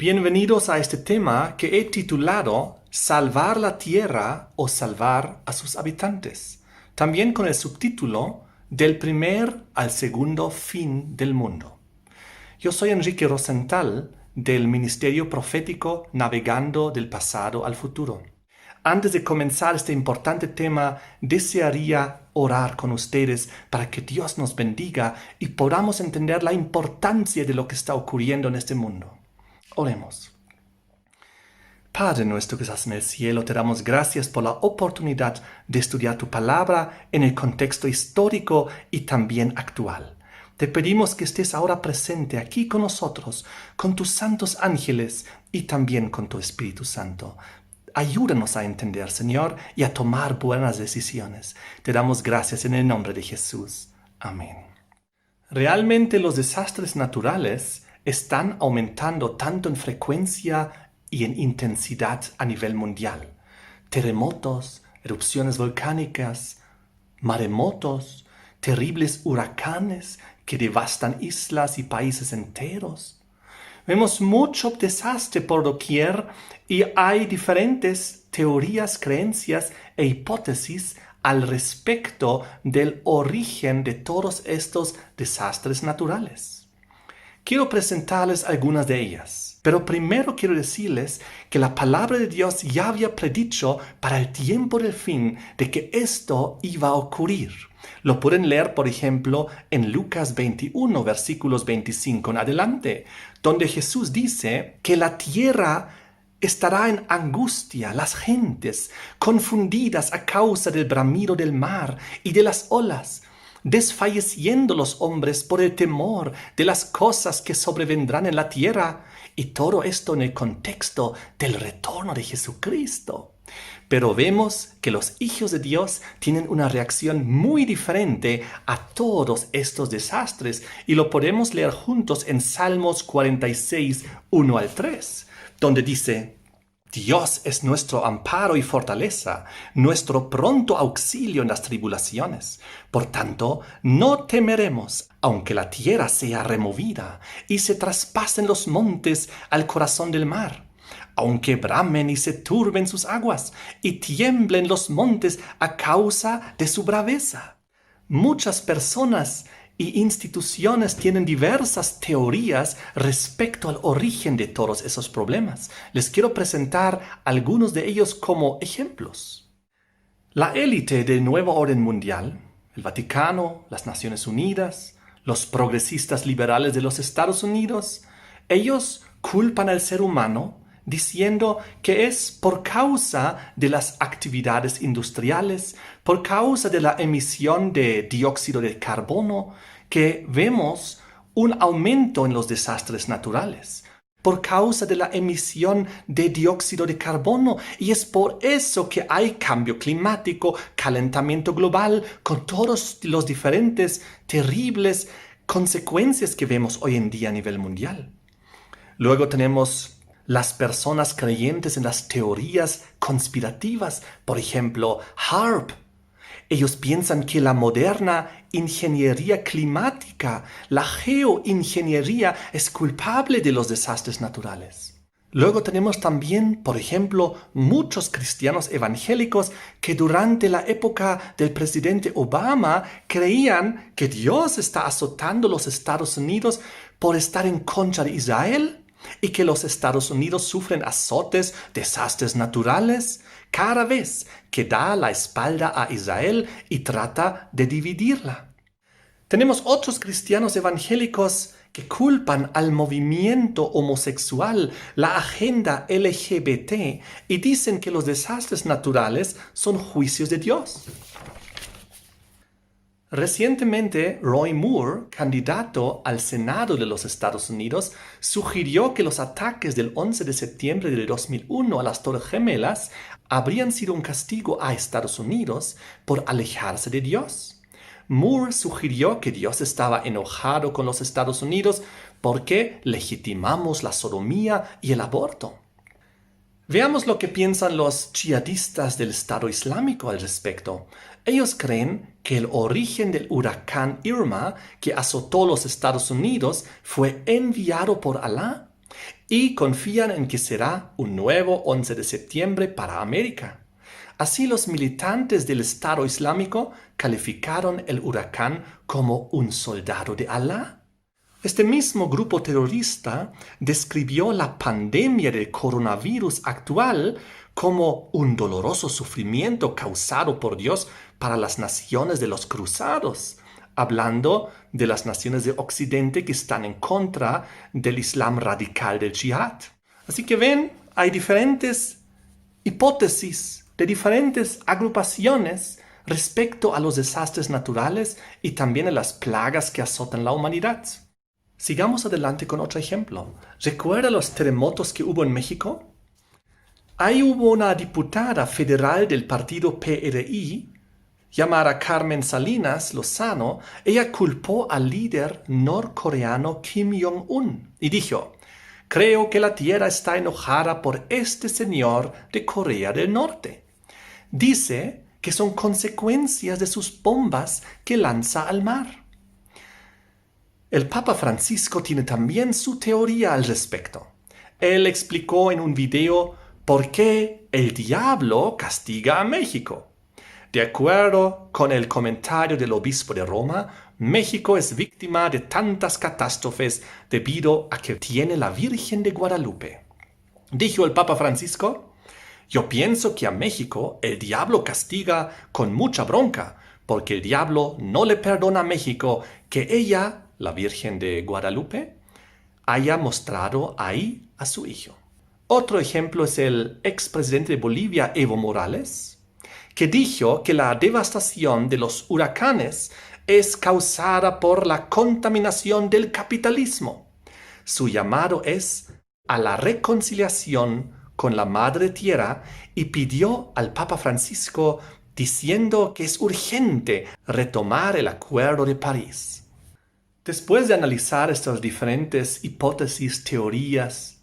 Bienvenidos a este tema que he titulado Salvar la Tierra o salvar a sus habitantes, también con el subtítulo Del primer al segundo fin del mundo. Yo soy Enrique Rosenthal del Ministerio Profético Navegando del Pasado al Futuro. Antes de comenzar este importante tema, desearía orar con ustedes para que Dios nos bendiga y podamos entender la importancia de lo que está ocurriendo en este mundo. Oremos. Padre nuestro que estás en el cielo, te damos gracias por la oportunidad de estudiar tu palabra en el contexto histórico y también actual. Te pedimos que estés ahora presente aquí con nosotros, con tus santos ángeles y también con tu Espíritu Santo. Ayúdanos a entender, Señor, y a tomar buenas decisiones. Te damos gracias en el nombre de Jesús. Amén. Realmente los desastres naturales están aumentando tanto en frecuencia y en intensidad a nivel mundial. Terremotos, erupciones volcánicas, maremotos, terribles huracanes que devastan islas y países enteros. Vemos mucho desastre por doquier y hay diferentes teorías, creencias e hipótesis al respecto del origen de todos estos desastres naturales. Quiero presentarles algunas de ellas, pero primero quiero decirles que la palabra de Dios ya había predicho para el tiempo del fin de que esto iba a ocurrir. Lo pueden leer, por ejemplo, en Lucas 21, versículos 25 en adelante, donde Jesús dice que la tierra estará en angustia, las gentes confundidas a causa del bramido del mar y de las olas, desfalleciendo los hombres por el temor de las cosas que sobrevendrán en la tierra, y todo esto en el contexto del retorno de Jesucristo. Pero vemos que los hijos de Dios tienen una reacción muy diferente a todos estos desastres, y lo podemos leer juntos en Salmos 46, 1 al 3, donde dice: Dios es nuestro amparo y fortaleza, nuestro pronto auxilio en las tribulaciones. Por tanto, no temeremos, aunque la tierra sea removida y se traspasen los montes al corazón del mar, aunque bramen y se turben sus aguas y tiemblen los montes a causa de su braveza. Muchas personas y instituciones tienen diversas teorías respecto al origen de todos esos problemas. Les quiero presentar algunos de ellos como ejemplos. La élite del nuevo orden mundial, el Vaticano, las Naciones Unidas, los progresistas liberales de los Estados Unidos, ellos culpan al ser humano diciendo que es por causa de las actividades industriales, por causa de la emisión de dióxido de carbono, que vemos un aumento en los desastres naturales, por causa de la emisión de dióxido de carbono, y es por eso que hay cambio climático, calentamiento global, con todos los diferentes terribles consecuencias que vemos hoy en día a nivel mundial. Luego tenemos las personas creyentes en las teorías conspirativas, por ejemplo, HAARP. Ellos piensan que la moderna ingeniería climática, la geoingeniería, es culpable de los desastres naturales. Luego tenemos también, por ejemplo, muchos cristianos evangélicos que durante la época del presidente Obama creían que Dios está azotando los Estados Unidos por estar en contra de Israel, y que los Estados Unidos sufren azotes, desastres naturales, cada vez que da la espalda a Israel y trata de dividirla. Tenemos otros cristianos evangélicos que culpan al movimiento homosexual, la agenda LGBT, y dicen que los desastres naturales son juicios de Dios. Recientemente, Roy Moore, candidato al Senado de los Estados Unidos, sugirió que los ataques del 11 de septiembre de 2001 a las Torres Gemelas habrían sido un castigo a Estados Unidos por alejarse de Dios. Moore sugirió que Dios estaba enojado con los Estados Unidos porque legitimamos la sodomía y el aborto. Veamos lo que piensan los yihadistas del Estado Islámico al respecto. Ellos creen que el origen del huracán Irma que azotó los Estados Unidos fue enviado por Alá y confían en que será un nuevo 11 de septiembre para América. Así los militantes del Estado Islámico calificaron el huracán como un soldado de Alá. Este mismo grupo terrorista describió la pandemia del coronavirus actual como un doloroso sufrimiento causado por Dios para las naciones de los cruzados, hablando de las naciones de Occidente que están en contra del Islam radical del Jihad. Así que ven, hay diferentes hipótesis de diferentes agrupaciones respecto a los desastres naturales y también a las plagas que azotan la humanidad. Sigamos adelante con otro ejemplo. ¿Recuerda los terremotos que hubo en México? Ahí hubo una diputada federal del partido PRI, llamada Carmen Salinas Lozano. Ella culpó al líder norcoreano Kim Jong-un y dijo: creo que la tierra está enojada por este señor de Corea del Norte. Dice que son consecuencias de sus bombas que lanza al mar. El Papa Francisco tiene también su teoría al respecto. Él explicó en un video por qué el diablo castiga a México. De acuerdo con el comentario del obispo de Roma, México es víctima de tantas catástrofes debido a que tiene la Virgen de Guadalupe. Dijo el Papa Francisco: yo pienso que a México el diablo castiga con mucha bronca, porque el diablo no le perdona a México que ella, la Virgen de Guadalupe, haya mostrado ahí a su hijo. Otro ejemplo es el expresidente de Bolivia, Evo Morales, que dijo que la devastación de los huracanes es causada por la contaminación del capitalismo. Su llamado es a la reconciliación con la Madre Tierra y pidió al Papa Francisco diciendo que es urgente retomar el Acuerdo de París. Después de analizar estas diferentes hipótesis, teorías,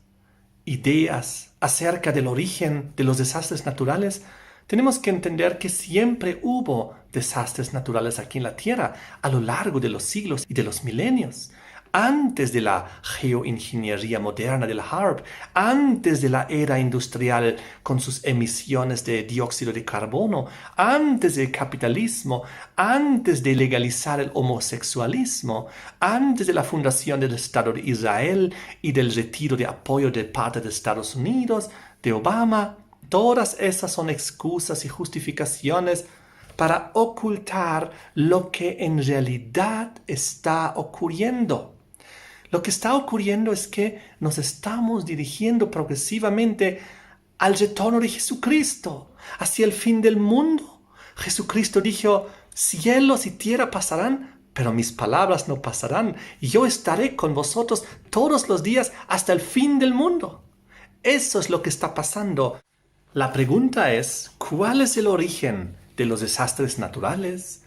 ideas acerca del origen de los desastres naturales, tenemos que entender que siempre hubo desastres naturales aquí en la Tierra a lo largo de los siglos y de los milenios. Antes de la geoingeniería moderna del HARP, antes de la era industrial con sus emisiones de dióxido de carbono, antes del capitalismo, antes de legalizar el homosexualismo, antes de la fundación del Estado de Israel y del retiro de apoyo de parte de Estados Unidos, de Obama. Todas esas son excusas y justificaciones para ocultar lo que en realidad está ocurriendo. Lo que está ocurriendo es que nos estamos dirigiendo progresivamente al retorno de Jesucristo, hacia el fin del mundo. Jesucristo dijo: cielos y tierra pasarán, pero mis palabras no pasarán. Y yo estaré con vosotros todos los días hasta el fin del mundo. Eso es lo que está pasando. La pregunta es: ¿cuál es el origen de los desastres naturales,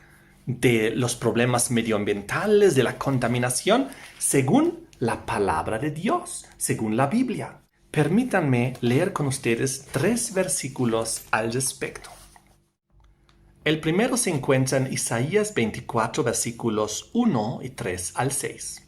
de los problemas medioambientales, de la contaminación, según la palabra de Dios, según la Biblia? Permítanme leer con ustedes 3 versículos al respecto. El primero se encuentra en Isaías 24, versículos 1 y 3 al 6.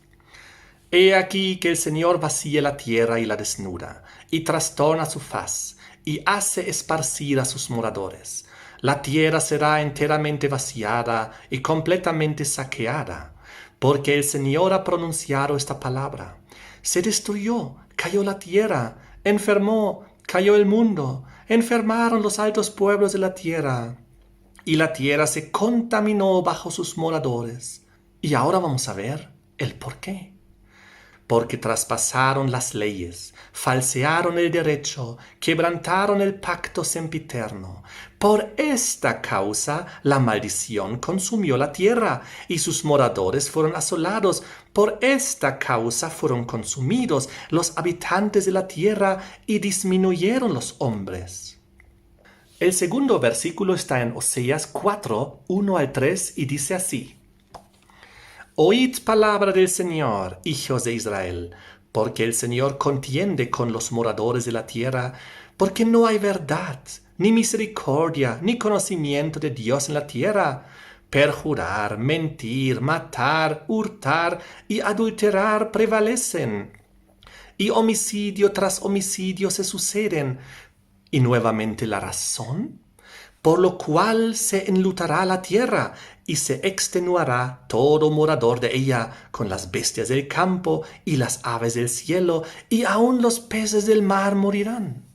He aquí que el Señor vacía la tierra y la desnuda, y trastorna su faz, y hace esparcir a sus moradores. La tierra será enteramente vaciada y completamente saqueada, porque el Señor ha pronunciado esta palabra. Se destruyó, cayó la tierra, enfermó, cayó el mundo, enfermaron los altos pueblos de la tierra, y la tierra se contaminó bajo sus moradores. Y ahora vamos a ver el por qué. Porque traspasaron las leyes, falsearon el derecho, quebrantaron el pacto sempiterno. Por esta causa la maldición consumió la tierra, y sus moradores fueron asolados. Por esta causa fueron consumidos los habitantes de la tierra, y disminuyeron los hombres. El segundo versículo está en Oseas 4, 1 al 3, y dice así: Oíd palabra del Señor, hijos de Israel, porque el Señor contiende con los moradores de la tierra, porque no hay verdad, ni misericordia, ni conocimiento de Dios en la tierra. Perjurar, mentir, matar, hurtar y adulterar prevalecen. y homicidio tras homicidio se suceden. Y nuevamente la razón, por lo cual se enlutará la tierra y se extenuará todo morador de ella, con las bestias del campo y las aves del cielo, y aun los peces del mar morirán.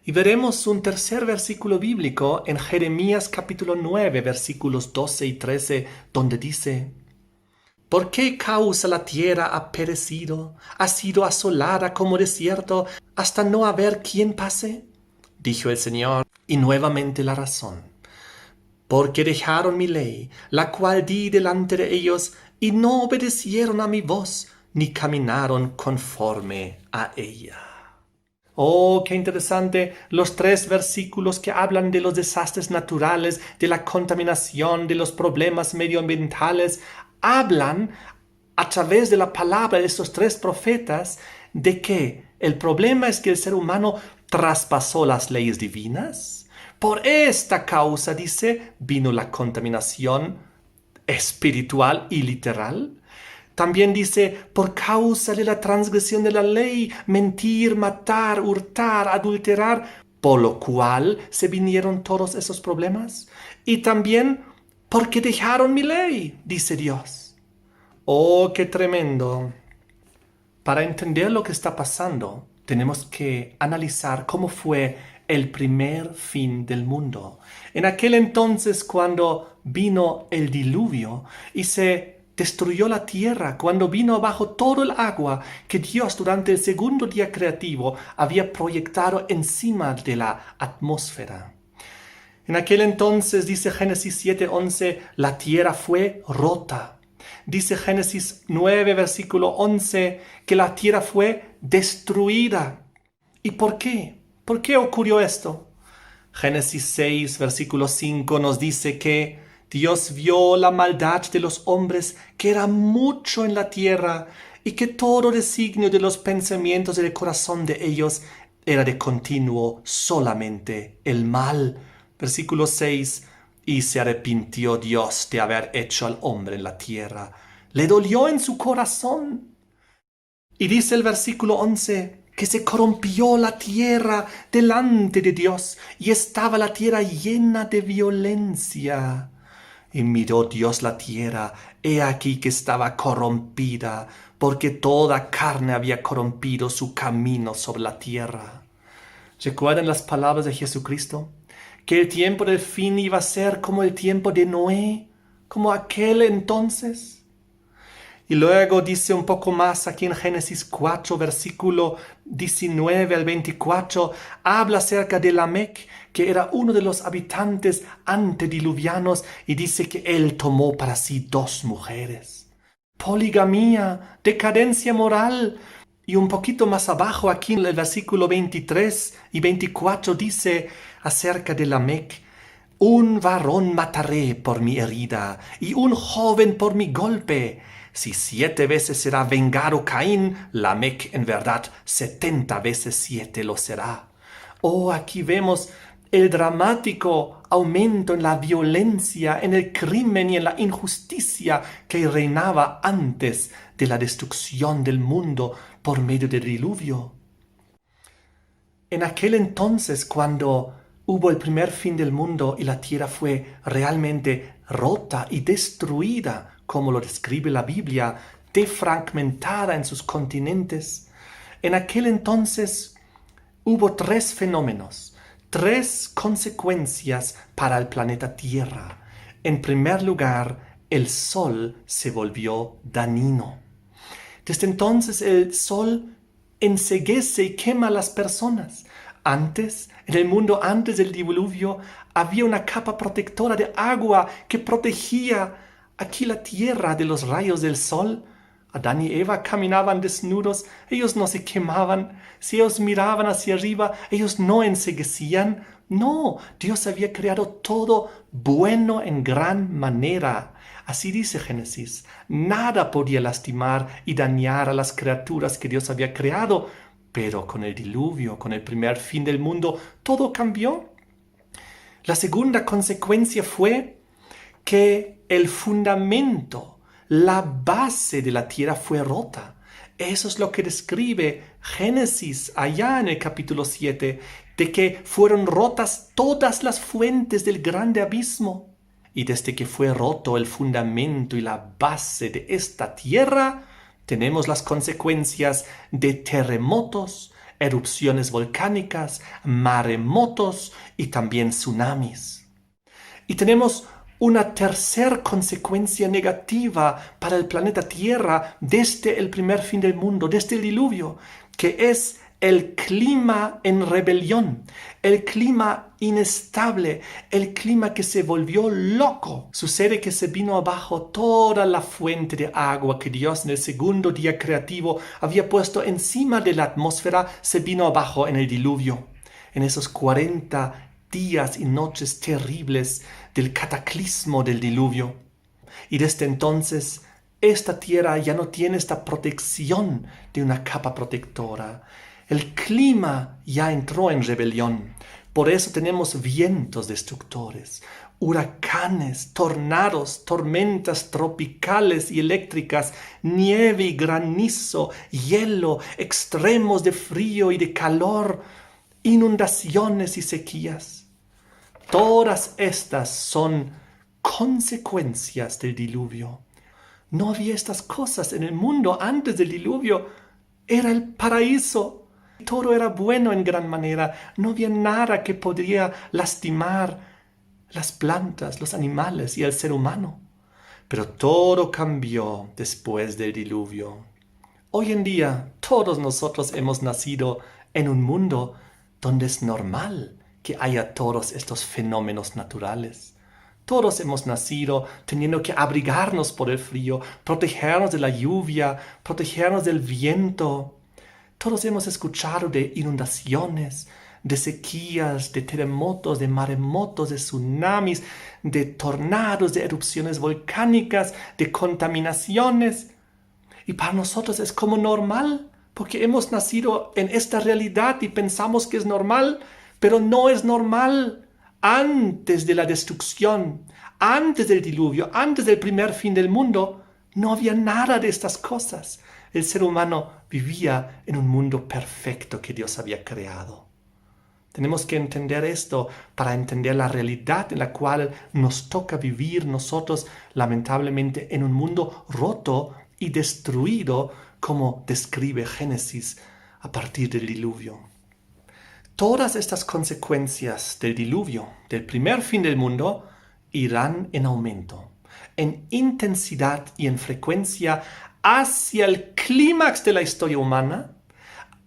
Y veremos un tercer versículo bíblico en Jeremías capítulo 9, versículos 12 y 13, donde dice: ¿Por qué causa la tierra ha perecido, ha sido asolada como desierto, hasta no haber quien pase? Dijo el Señor, y nuevamente la razón. Porque dejaron mi ley, la cual di delante de ellos, y no obedecieron a mi voz, ni caminaron conforme a ella. Oh, qué interesante los 3 versículos que hablan de los desastres naturales, de la contaminación, de los problemas medioambientales, hablan a través de la palabra de estos 3 profetas de que el problema es que el ser humano traspasó las leyes divinas. Por esta causa, dice, vino la contaminación espiritual y literal. También dice, por causa de la transgresión de la ley, mentir, matar, hurtar, adulterar, por lo cual se vinieron todos esos problemas. Y también porque dejaron mi ley, dice Dios. Oh, qué tremendo. Para entender lo que está pasando, tenemos que analizar cómo fue el primer fin del mundo. En aquel entonces, cuando vino el diluvio y se destruyó la tierra, cuando vino abajo todo el agua que Dios durante el segundo día creativo había proyectado encima de la atmósfera. En aquel entonces, dice Génesis 7:11, la tierra fue rota. Dice Génesis 9, versículo 11, que la tierra fue destruida. ¿Y por qué? ¿Por qué ocurrió esto? Génesis 6, versículo 5 nos dice que Dios vio la maldad de los hombres, que era mucho en la tierra, y que todo designio de los pensamientos del corazón de ellos era de continuo solamente el mal. Versículo 6, y se arrepintió Dios de haber hecho al hombre en la tierra. Le dolió en su corazón. Y dice el versículo 11, que se corrompió la tierra delante de Dios, y estaba la tierra llena de violencia. Y miró Dios la tierra, he aquí que estaba corrompida, porque toda carne había corrompido su camino sobre la tierra. ¿Recuerdan las palabras de Jesucristo? Que el tiempo del fin iba a ser como el tiempo de Noé, como aquel entonces. Y luego dice un poco más aquí en Génesis 4, versículo 19 al 24, habla acerca de Lamec, que era uno de los habitantes antediluvianos, y dice que él tomó para sí 2 mujeres. Poligamía, decadencia moral. Y un poquito más abajo, aquí en el versículo 23 y 24, dice acerca de Lamec, un varón mataré por mi herida, y un joven por mi golpe. Si 7 veces será vengado Caín, Lamec en verdad 70 veces 7 lo será. Oh, aquí vemos el dramático aumento en la violencia, en el crimen y en la injusticia que reinaba antes de la destrucción del mundo por medio del diluvio. En aquel entonces, cuando hubo el primer fin del mundo y la tierra fue realmente rota y destruida, como lo describe la Biblia, defragmentada en sus continentes, en aquel entonces hubo 3 fenómenos, 3 consecuencias para el planeta Tierra. En primer lugar, el sol se volvió dañino. Desde entonces el sol enceguece y quema a las personas. Antes, en el mundo antes del diluvio, había una capa protectora de agua que protegía aquí la tierra de los rayos del sol. Adán y Eva caminaban desnudos, ellos no se quemaban. Si ellos miraban hacia arriba, ellos no enceguecían. No, Dios había creado todo bueno en gran manera. Así dice Génesis. Nada podía lastimar y dañar a las criaturas que Dios había creado. Pero con el diluvio, con el primer fin del mundo, todo cambió. La segunda consecuencia fue que el fundamento, la base de la tierra fue rota. Eso es lo que describe Génesis, allá en el capítulo 7, de que fueron rotas todas las fuentes del grande abismo. Y desde que fue roto el fundamento y la base de esta tierra, tenemos las consecuencias de terremotos, erupciones volcánicas, maremotos y también tsunamis. Y tenemos una tercera consecuencia negativa para el planeta Tierra desde el primer fin del mundo, desde el diluvio, que es el clima en rebelión, el clima inestable, el clima que se volvió loco. Sucede que se vino abajo toda la fuente de agua que Dios en el segundo día creativo había puesto encima de la atmósfera, se vino abajo en el diluvio. En esos 40 días y noches terribles del cataclismo del diluvio. Y desde entonces, esta tierra ya no tiene esta protección de una capa protectora. El clima ya entró en rebelión. Por eso tenemos vientos destructores, huracanes, tornados, tormentas tropicales y eléctricas, nieve y granizo, hielo, extremos de frío y de calor, inundaciones y sequías. Todas estas son consecuencias del diluvio. No había estas cosas en el mundo antes del diluvio. Era el paraíso. Todo era bueno en gran manera. No había nada que podría lastimar las plantas, los animales y el ser humano. Pero todo cambió después del diluvio. Hoy en día, todos nosotros hemos nacido en un mundo donde es normal que haya todos estos fenómenos naturales. Todos hemos nacido teniendo que abrigarnos por el frío, protegernos de la lluvia, protegernos del viento. Todos hemos escuchado de inundaciones, de sequías, de terremotos, de maremotos, de tsunamis, de tornados, de erupciones volcánicas, de contaminaciones. Y para nosotros es como normal, porque hemos nacido en esta realidad y pensamos que es normal, pero no es normal. Antes de la destrucción, antes del diluvio, antes del primer fin del mundo, no había nada de estas cosas. El ser humano vivía en un mundo perfecto que Dios había creado. Tenemos que entender esto para entender la realidad en la cual nos toca vivir nosotros, lamentablemente, en un mundo roto y destruido, como describe Génesis a partir del diluvio. Todas estas consecuencias del diluvio, del primer fin del mundo, irán en aumento, en intensidad y en frecuencia hacia el clímax de la historia humana,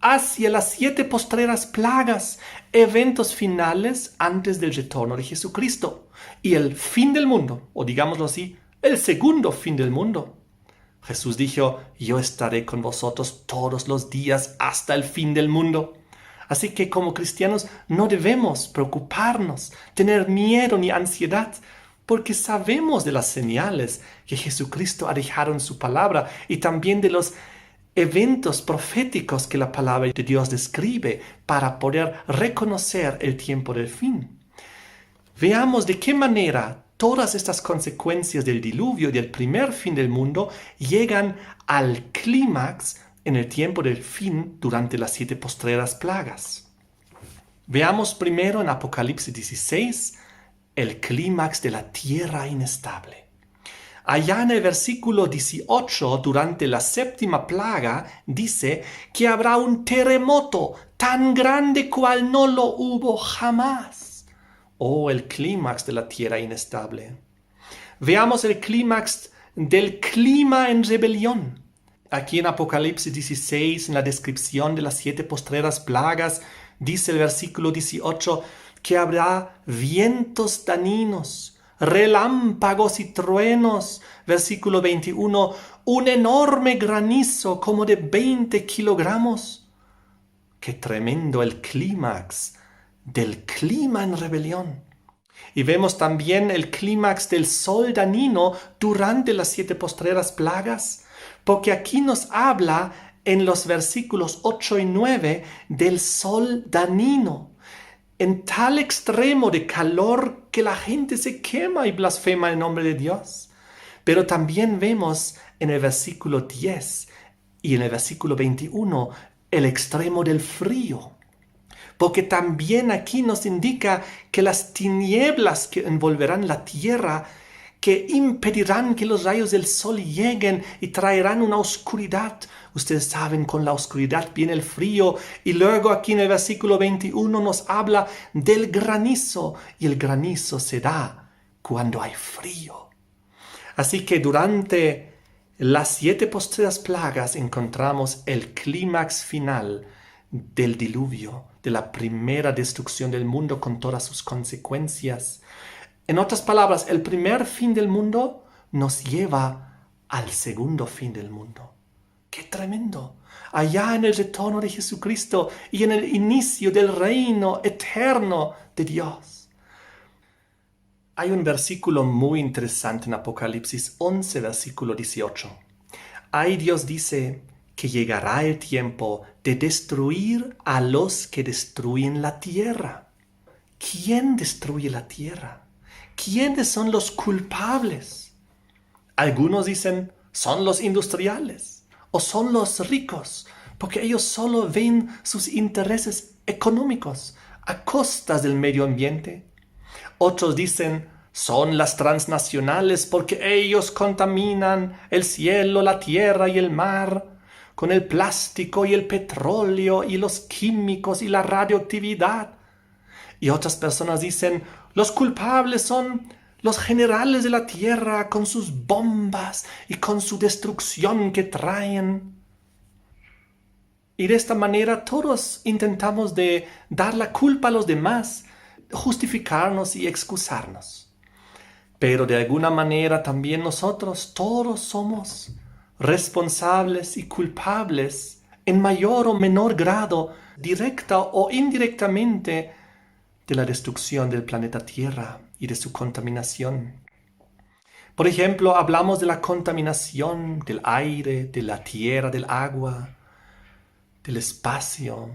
hacia las 7 postreras plagas, eventos finales antes del retorno de Jesucristo y el fin del mundo, o digámoslo así, el segundo fin del mundo. Jesús dijo: yo estaré con vosotros todos los días hasta el fin del mundo. Así que como cristianos no debemos preocuparnos, tener miedo ni ansiedad, porque sabemos de las señales que Jesucristo ha dejado en su palabra y también de los eventos proféticos que la palabra de Dios describe para poder reconocer el tiempo del fin. Veamos de qué manera todas estas consecuencias del diluvio y del primer fin del mundo llegan al clímax en el tiempo del fin durante las 7 postreras plagas. Veamos primero en Apocalipsis 16 el clímax de la tierra inestable. Allá en el versículo 18, durante la 7ª plaga, dice que habrá un terremoto tan grande cual no lo hubo jamás. Oh, el clímax de la tierra inestable. Veamos el clímax del clima en rebelión. Aquí en Apocalipsis 16, en la descripción de las 7 postreras plagas, dice el versículo 18 que habrá vientos dañinos, relámpagos y truenos. Versículo 21, un enorme granizo como de 20 kilogramos. ¡Qué tremendo el clímax del clima en rebelión! Y vemos también el clímax del sol dañino durante las 7 postreras plagas, porque aquí nos habla en los versículos 8 y 9 del sol dañino, en tal extremo de calor que la gente se quema y blasfema el nombre de Dios. Pero también vemos en el versículo 10 y en el versículo 21 el extremo del frío. Porque también aquí nos indica que las tinieblas que envolverán la tierra, que impedirán que los rayos del sol lleguen y traerán una oscuridad. Ustedes saben, con la oscuridad viene el frío. Y luego aquí en el versículo 21 nos habla del granizo. Y el granizo se da cuando hay frío. Así que durante las 7 postreras plagas encontramos el clímax final del diluvio, de la primera destrucción del mundo con todas sus consecuencias. En otras palabras, el primer fin del mundo nos lleva al segundo fin del mundo. ¡Qué tremendo! Allá en el retorno de Jesucristo y en el inicio del reino eterno de Dios. Hay un versículo muy interesante en Apocalipsis 11, versículo 18. Ahí Dios dice que llegará el tiempo de destruir a los que destruyen la tierra. ¿Quién destruye la tierra? ¿Quiénes son los culpables? Algunos dicen, son los industriales o son los ricos, porque ellos solo ven sus intereses económicos a costas del medio ambiente. Otros dicen, son las transnacionales porque ellos contaminan el cielo, la tierra y el mar con el plástico y el petróleo y los químicos y la radioactividad. Y otras personas dicen, los culpables son los generales de la tierra con sus bombas y con su destrucción que traen. Y de esta manera todos intentamos de dar la culpa a los demás, justificarnos y excusarnos. Pero de alguna manera también nosotros todos somos responsables y culpables en mayor o menor grado, directa o indirectamente, de la destrucción del planeta Tierra y de su contaminación. Por ejemplo, hablamos de la contaminación del aire, de la tierra, del agua, del espacio,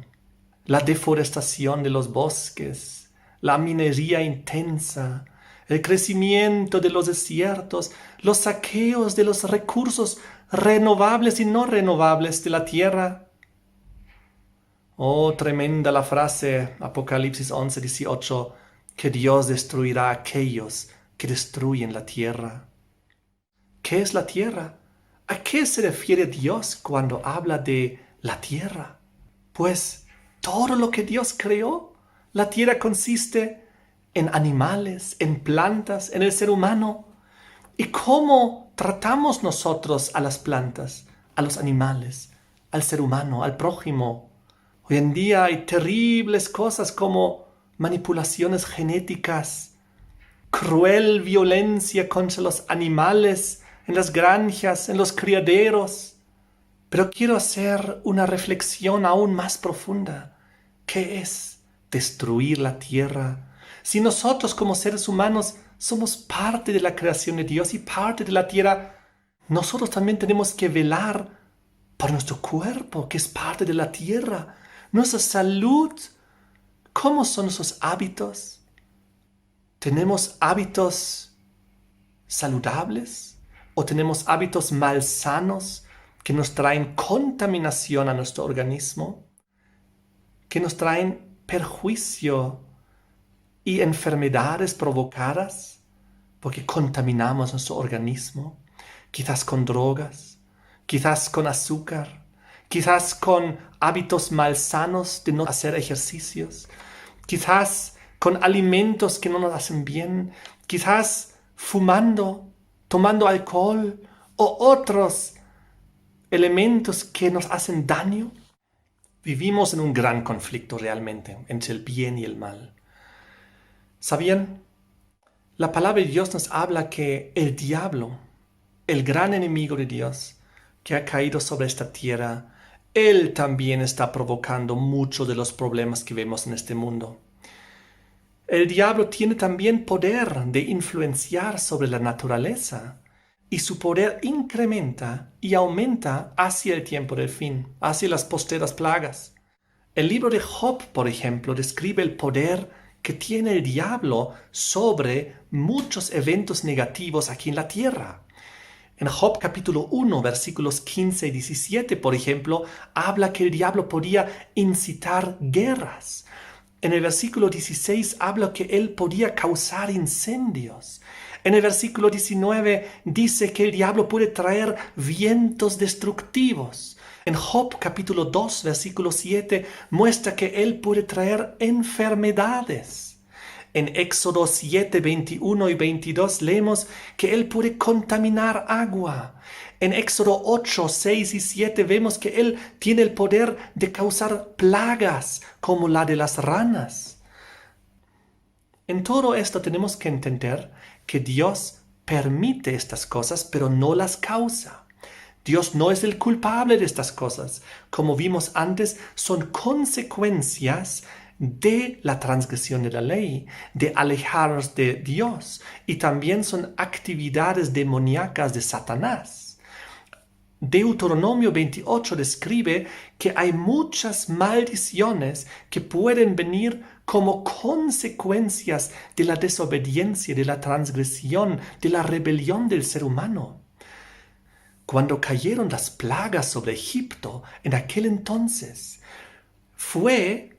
la deforestación de los bosques, la minería intensa, el crecimiento de los desiertos, los saqueos de los recursos renovables y no renovables de la tierra. Oh, tremenda la frase, Apocalipsis 11, 18, que Dios destruirá a aquellos que destruyen la tierra. ¿Qué es la tierra? ¿A qué se refiere Dios cuando habla de la tierra? Pues todo lo que Dios creó. La tierra consiste en animales, en plantas, en el ser humano. ¿Y cómo tratamos nosotros a las plantas, a los animales, al ser humano, al prójimo? Hoy en día hay terribles cosas como manipulaciones genéticas, cruel violencia contra los animales en las granjas, en los criaderos. Pero quiero hacer una reflexión aún más profunda. ¿Qué es destruir la tierra? Si nosotros como seres humanos somos parte de la creación de Dios y parte de la tierra, nosotros también tenemos que velar por nuestro cuerpo, que es parte de la tierra, nuestra salud. ¿Cómo son nuestros hábitos? ¿Tenemos hábitos saludables o tenemos hábitos malsanos que nos traen contaminación a nuestro organismo, que nos traen perjuicio y enfermedades provocadas porque contaminamos nuestro organismo, quizás con drogas, quizás con azúcar, quizás con hábitos malsanos de no hacer ejercicios, quizás con alimentos que no nos hacen bien, quizás fumando, tomando alcohol o otros elementos que nos hacen daño? Vivimos en un gran conflicto realmente entre el bien y el mal. ¿Sabían? La palabra de Dios nos habla que el diablo, el gran enemigo de Dios, que ha caído sobre esta tierra, él también está provocando muchos de los problemas que vemos en este mundo. El diablo tiene también poder de influenciar sobre la naturaleza, y su poder incrementa y aumenta hacia el tiempo del fin, hacia las postreras plagas. El libro de Job, por ejemplo, describe el poder que tiene el diablo sobre muchos eventos negativos aquí en la tierra. En Job capítulo 1, versículos 15 y 17, por ejemplo, habla que el diablo podía incitar guerras. En el versículo 16 habla que él podía causar incendios. En el versículo 19 dice que el diablo puede traer vientos destructivos. En Job capítulo 2, versículo 7 muestra que él puede traer enfermedades. En Éxodo 7, 21 y 22 leemos que él puede contaminar agua. En Éxodo 8, 6 y 7 vemos que él tiene el poder de causar plagas como la de las ranas. En todo esto tenemos que entender que Dios permite estas cosas, pero no las causa. Dios no es el culpable de estas cosas. Como vimos antes, son consecuencias de la transgresión de la ley, de alejarnos de Dios, y también son actividades demoníacas de Satanás. Deuteronomio 28 describe que hay muchas maldiciones que pueden venir como consecuencias de la desobediencia, de la transgresión, de la rebelión del ser humano. Cuando cayeron las plagas sobre Egipto en aquel entonces, fue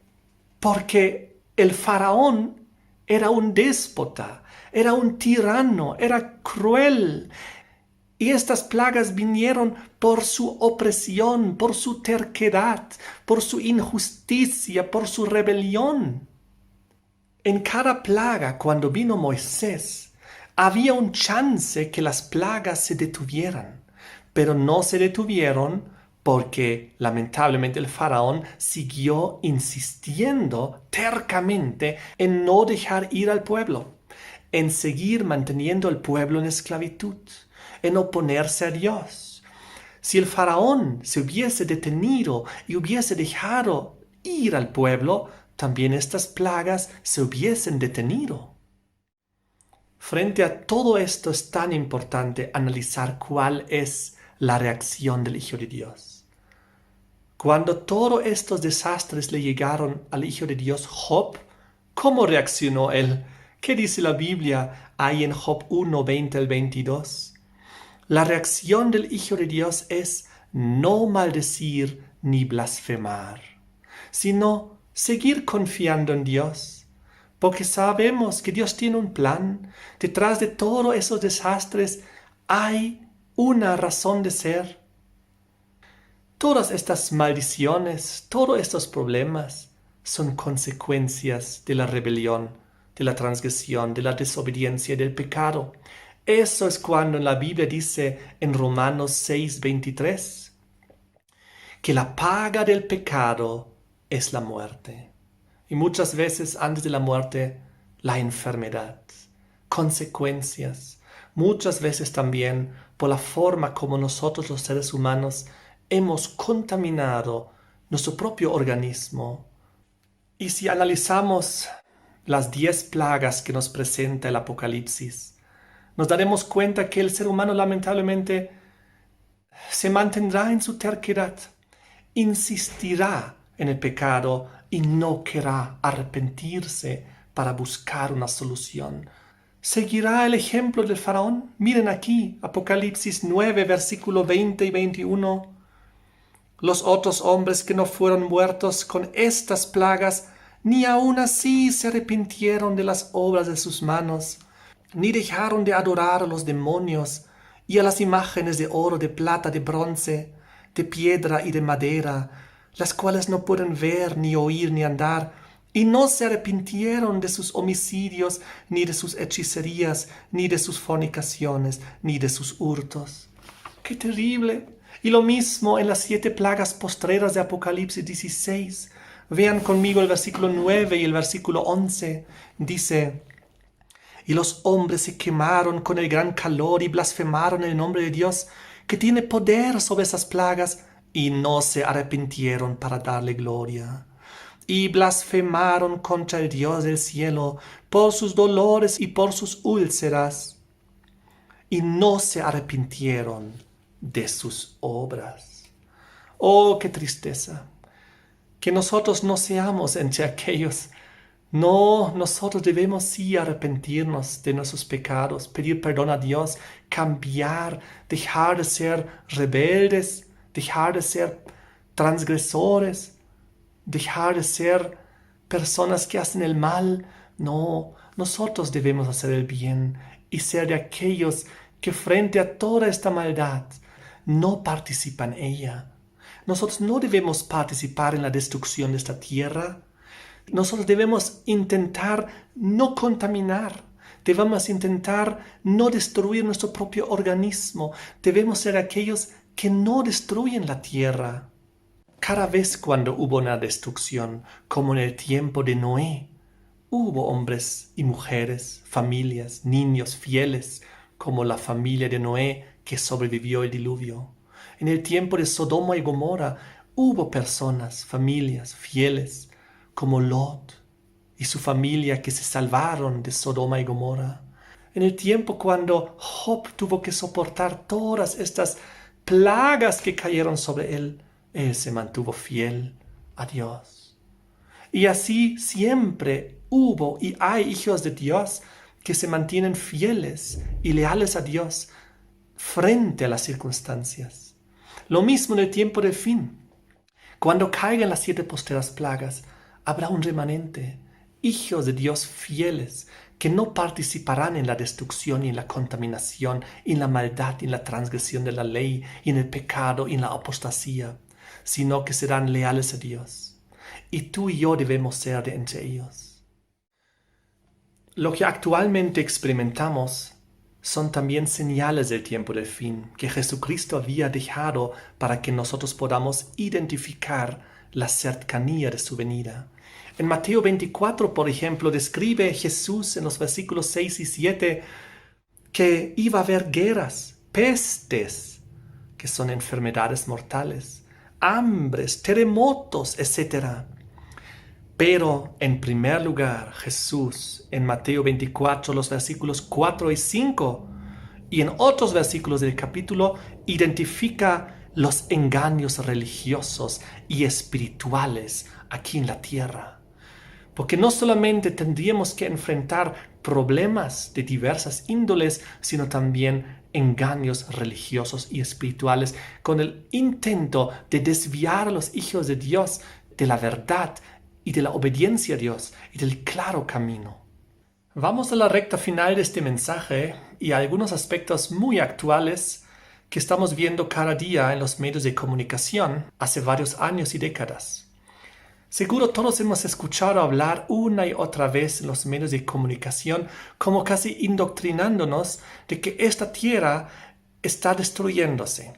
porque el faraón era un déspota, era un tirano, era cruel. Y estas plagas vinieron por su opresión, por su terquedad, por su injusticia, por su rebelión. En cada plaga, cuando vino Moisés, había un chance que las plagas se detuvieran, pero no se detuvieron porque lamentablemente el faraón siguió insistiendo tercamente en no dejar ir al pueblo, en seguir manteniendo al pueblo en esclavitud, en oponerse a Dios. Si el faraón se hubiese detenido y hubiese dejado ir al pueblo, también estas plagas se hubiesen detenido. Frente a todo esto es tan importante analizar cuál es la reacción del Hijo de Dios. Cuando todos estos desastres le llegaron al Hijo de Dios, Job, ¿cómo reaccionó él? ¿Qué dice la Biblia ahí en Job 1, 20 al 22? La reacción del Hijo de Dios es no maldecir ni blasfemar, sino seguir confiando en Dios, porque sabemos que Dios tiene un plan. Detrás de todos esos desastres hay una razón de ser. Todas estas maldiciones, todos estos problemas son consecuencias de la rebelión, de la transgresión, de la desobediencia, del pecado. Eso es cuando la Biblia dice en Romanos 6:23 que la paga del pecado es la muerte. Y muchas veces antes de la muerte, la enfermedad, consecuencias. Muchas veces también por la forma como nosotros los seres humanos hemos contaminado nuestro propio organismo. Y si analizamos las 10 plagas que nos presenta el Apocalipsis, nos daremos cuenta que el ser humano lamentablemente se mantendrá en su terquedad, insistirá en el pecado y no querrá arrepentirse para buscar una solución. ¿Seguirá el ejemplo del faraón? Miren aquí, Apocalipsis 9, versículo 20 y 21. Los otros hombres que no fueron muertos con estas plagas, ni aun así se arrepintieron de las obras de sus manos, ni dejaron de adorar a los demonios y a las imágenes de oro, de plata, de bronce, de piedra y de madera, las cuales no pueden ver, ni oír, ni andar, y no se arrepintieron de sus homicidios, ni de sus hechicerías, ni de sus fornicaciones, ni de sus hurtos. ¡Qué terrible! Y lo mismo en las 7 plagas postreras de Apocalipsis 16. Vean conmigo el versículo 9 y el versículo 11. Dice: y los hombres se quemaron con el gran calor y blasfemaron el nombre de Dios, que tiene poder sobre esas plagas, y no se arrepintieron para darle gloria. Y blasfemaron contra el Dios del cielo por sus dolores y por sus úlceras, y no se arrepintieron de sus obras. Oh, qué tristeza, que nosotros no seamos entre aquellos No, nosotros debemos sí arrepentirnos de nuestros pecados, pedir perdón a Dios, cambiar, dejar de ser rebeldes, dejar de ser transgresores, dejar de ser personas que hacen el mal. No, nosotros debemos hacer el bien y ser de aquellos que frente a toda esta maldad no participan en ella. Nosotros no debemos participar en la destrucción de esta tierra. Nosotros debemos intentar no contaminar. Debemos intentar no destruir nuestro propio organismo. Debemos ser aquellos que no destruyen la tierra. Cada vez cuando hubo una destrucción, como en el tiempo de Noé, hubo hombres y mujeres, familias, niños fieles, como la familia de Noé que sobrevivió el diluvio. En el tiempo de Sodoma y Gomorra hubo personas, familias fieles, como Lot y su familia que se salvaron de Sodoma y Gomorra. En el tiempo cuando Job tuvo que soportar todas estas plagas que cayeron sobre él, él se mantuvo fiel a Dios. Y así siempre hubo y hay hijos de Dios que se mantienen fieles y leales a Dios frente a las circunstancias. Lo mismo en el tiempo del fin. Cuando caigan las 7 postreras plagas, habrá un remanente, hijos de Dios fieles, que no participarán en la destrucción y en la contaminación, y en la maldad y en la transgresión de la ley, y en el pecado y en la apostasía, sino que serán leales a Dios. Y tú y yo debemos ser de entre ellos. Lo que actualmente experimentamos son también señales del tiempo del fin que Jesucristo había dejado para que nosotros podamos identificar la cercanía de su venida. En Mateo 24, por ejemplo, describe Jesús en los versículos 6 y 7 que iba a haber guerras, pestes, que son enfermedades mortales, hambres, terremotos, etc. Pero en primer lugar, Jesús en Mateo 24, los versículos 4 y 5, y en otros versículos del capítulo, identifica los engaños religiosos y espirituales aquí en la tierra. Porque no solamente tendríamos que enfrentar problemas de diversas índoles, sino también engaños religiosos y espirituales con el intento de desviar a los hijos de Dios de la verdad y de la obediencia a Dios y del claro camino. Vamos a la recta final de este mensaje y a algunos aspectos muy actuales que estamos viendo cada día en los medios de comunicación hace varios años y décadas. Seguro todos hemos escuchado hablar una y otra vez en los medios de comunicación como casi indoctrinándonos de que esta tierra está destruyéndose,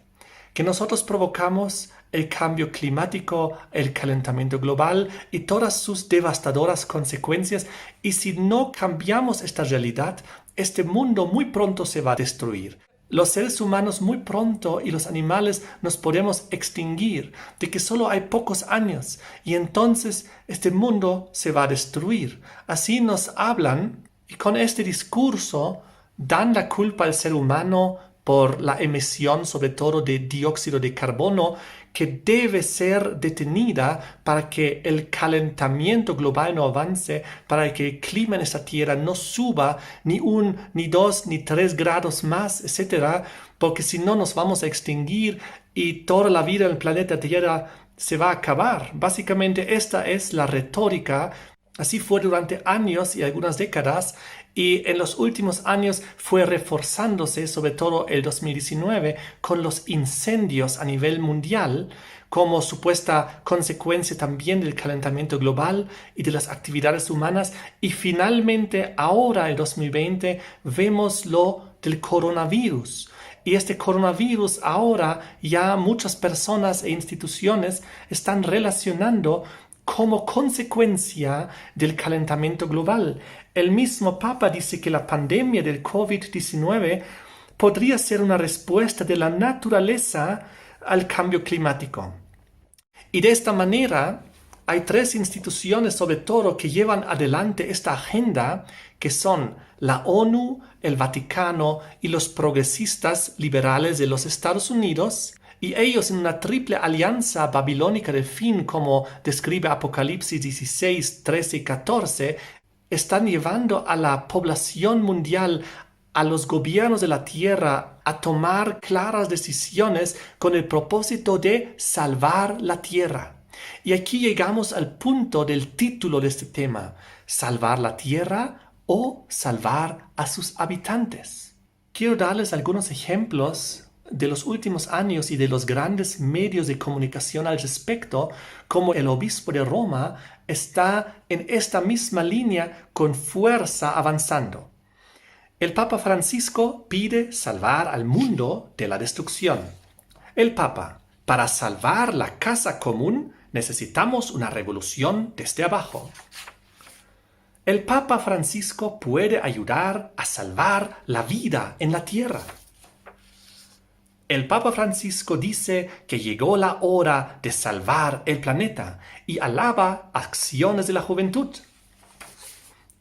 que nosotros provocamos el cambio climático, el calentamiento global y todas sus devastadoras consecuencias, y si no cambiamos esta realidad, este mundo muy pronto se va a destruir. Los seres humanos muy pronto y los animales nos podemos extinguir, de que solo hay pocos años y entonces este mundo se va a destruir. Así nos hablan y con este discurso dan la culpa al ser humano por la emisión sobre todo de dióxido de carbono que debe ser detenida para que el calentamiento global no avance, para que el clima en esta tierra no suba ni 1, ni 2, ni 3 grados más, etc. Porque si no nos vamos a extinguir y toda la vida en el planeta Tierra se va a acabar. Básicamente esta es la retórica. Así fue durante años y algunas décadas, y en los últimos años fue reforzándose, sobre todo el 2019, con los incendios a nivel mundial, como supuesta consecuencia también del calentamiento global y de las actividades humanas. Y finalmente, ahora, el 2020, vemos lo del coronavirus. Y este coronavirus ahora ya muchas personas e instituciones están relacionando como consecuencia del calentamiento global. El mismo Papa dice que la pandemia del COVID-19 podría ser una respuesta de la naturaleza al cambio climático. Y de esta manera hay 3 instituciones sobre todo que llevan adelante esta agenda, que son la ONU, el Vaticano y los progresistas liberales de los Estados Unidos. Y ellos en una triple alianza babilónica del fin, como describe Apocalipsis 16, 13 y 14, están llevando a la población mundial, a los gobiernos de la tierra, a tomar claras decisiones con el propósito de salvar la tierra. Y aquí llegamos al punto del título de este tema: ¿salvar la tierra o salvar a sus habitantes? Quiero darles algunos ejemplos de los últimos años y de los grandes medios de comunicación al respecto, como el obispo de Roma está en esta misma línea con fuerza avanzando. El Papa Francisco pide salvar al mundo de la destrucción. El Papa: para salvar la casa común necesitamos una revolución desde abajo. El Papa Francisco puede ayudar a salvar la vida en la tierra. El Papa Francisco dice que llegó la hora de salvar el planeta y alaba acciones de la juventud.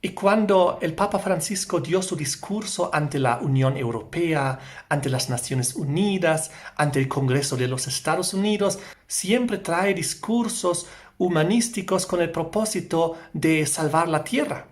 Y cuando el Papa Francisco dio su discurso ante la Unión Europea, ante las Naciones Unidas, ante el Congreso de los Estados Unidos, siempre trae discursos humanísticos con el propósito de salvar la tierra.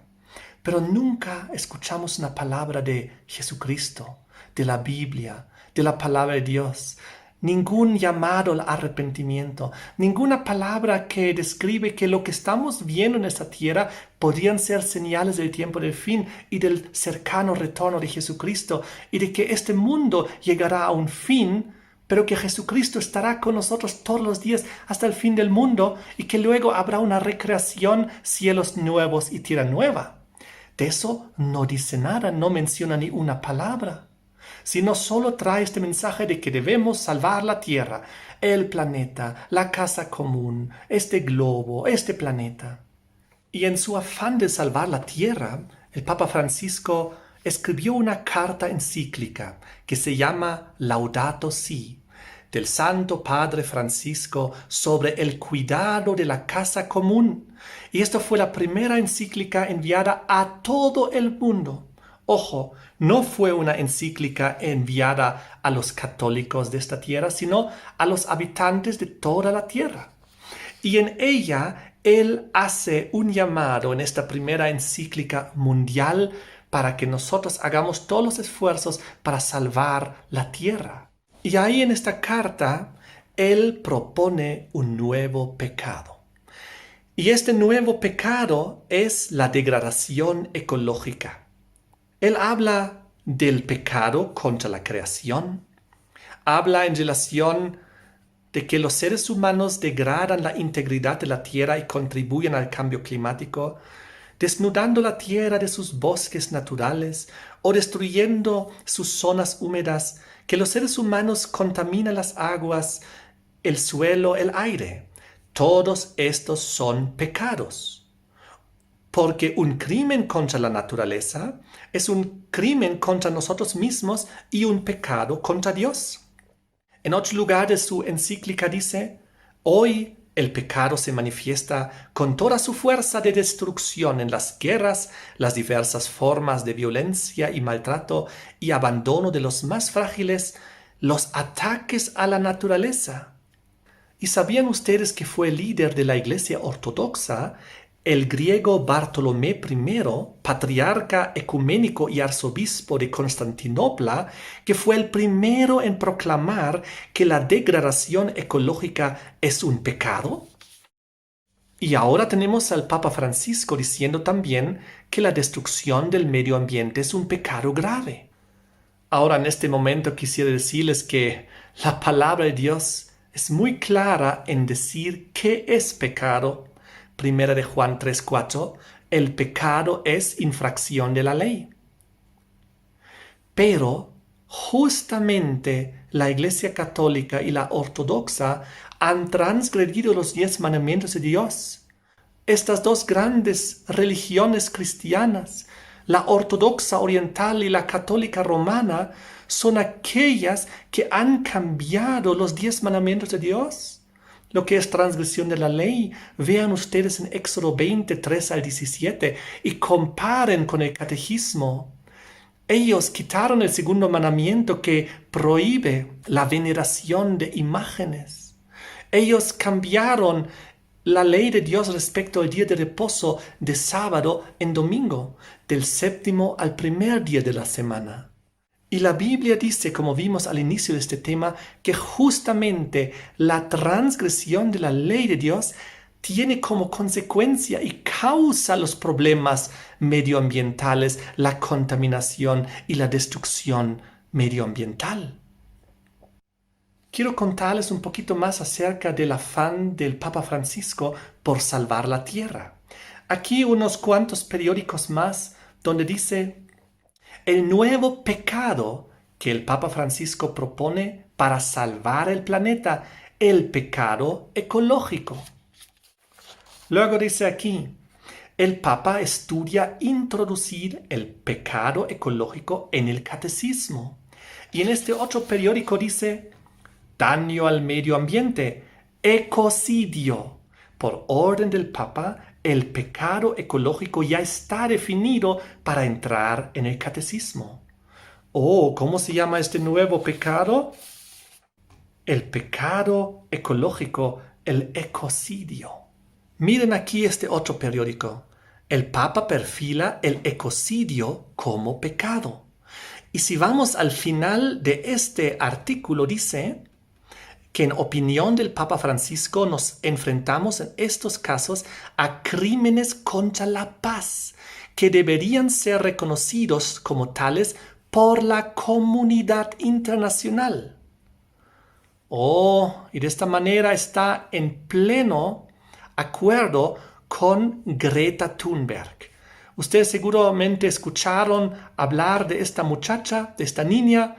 Pero nunca escuchamos una palabra de Jesucristo, de la Biblia, de la palabra de Dios. Ningún llamado al arrepentimiento, ninguna palabra que describe que lo que estamos viendo en esta tierra podrían ser señales del tiempo del fin y del cercano retorno de Jesucristo, y de que este mundo llegará a un fin, pero que Jesucristo estará con nosotros todos los días hasta el fin del mundo, y que luego habrá una recreación, cielos nuevos y tierra nueva. De eso no dice nada, no menciona ni una palabra, sino solo trae este mensaje de que debemos salvar la tierra, el planeta, la casa común, este globo, este planeta. Y en su afán de salvar la tierra, el Papa Francisco escribió una carta encíclica que se llama Laudato Si, del Santo Padre Francisco, sobre el cuidado de la casa común. Y esta fue la primera encíclica enviada a todo el mundo. Ojo, no fue una encíclica enviada a los católicos de esta tierra, sino a los habitantes de toda la tierra. Y en ella él hace un llamado en esta primera encíclica mundial para que nosotros hagamos todos los esfuerzos para salvar la tierra. Y ahí en esta carta él propone un nuevo pecado. Y este nuevo pecado es la degradación ecológica. Él habla del pecado contra la creación, habla en relación de que los seres humanos degradan la integridad de la tierra y contribuyen al cambio climático, desnudando la tierra de sus bosques naturales o destruyendo sus zonas húmedas, que los seres humanos contaminan las aguas, el suelo, el aire. Todos estos son pecados. Porque un crimen contra la naturaleza es un crimen contra nosotros mismos y un pecado contra Dios. En otro lugar de su encíclica dice: hoy el pecado se manifiesta con toda su fuerza de destrucción en las guerras, las diversas formas de violencia y maltrato y abandono de los más frágiles, los ataques a la naturaleza. ¿Y sabían ustedes que fue líder de la Iglesia Ortodoxa el griego Bartolomé I, patriarca ecuménico y arzobispo de Constantinopla, que fue el primero en proclamar que la degradación ecológica es un pecado? Y ahora tenemos al Papa Francisco diciendo también que la destrucción del medio ambiente es un pecado grave. Ahora, en este momento quisiera decirles que la palabra de Dios es muy clara en decir qué es pecado. Primera de Juan 3:4, el pecado es infracción de la ley. Pero justamente la Iglesia Católica y la Ortodoxa han transgredido los 10 mandamientos de Dios. Estas dos grandes religiones cristianas, la ortodoxa oriental y la católica romana, son aquellas que han cambiado los 10 mandamientos de Dios. Lo que es transgresión de la ley, vean ustedes en Éxodo 23 al 17 y comparen con el catecismo. Ellos quitaron el segundo mandamiento que prohíbe la veneración de imágenes. Ellos cambiaron la ley de Dios respecto al día de reposo de sábado en domingo, del séptimo al primer día de la semana. Y la Biblia dice, como vimos al inicio de este tema, que justamente la transgresión de la ley de Dios tiene como consecuencia y causa los problemas medioambientales, la contaminación y la destrucción medioambiental. Quiero contarles un poquito más acerca del afán del Papa Francisco por salvar la tierra. Aquí unos cuantos periódicos más donde dice: el nuevo pecado que el Papa Francisco propone para salvar el planeta, el pecado ecológico. Luego dice aquí: el Papa estudia introducir el pecado ecológico en el catecismo. Y en este otro periódico dice: daño al medio ambiente, ecocidio. Por orden del Papa, el pecado ecológico ya está definido para entrar en el catecismo. Oh, ¿cómo se llama este nuevo pecado? El pecado ecológico, el ecocidio. Miren aquí este otro periódico. El Papa perfila el ecocidio como pecado. Y si vamos al final de este artículo, dice que en opinión del Papa Francisco nos enfrentamos en estos casos a crímenes contra la paz, que deberían ser reconocidos como tales por la comunidad internacional. Oh, y de esta manera está en pleno acuerdo con Greta Thunberg. Ustedes seguramente escucharon hablar de esta muchacha, de esta niña,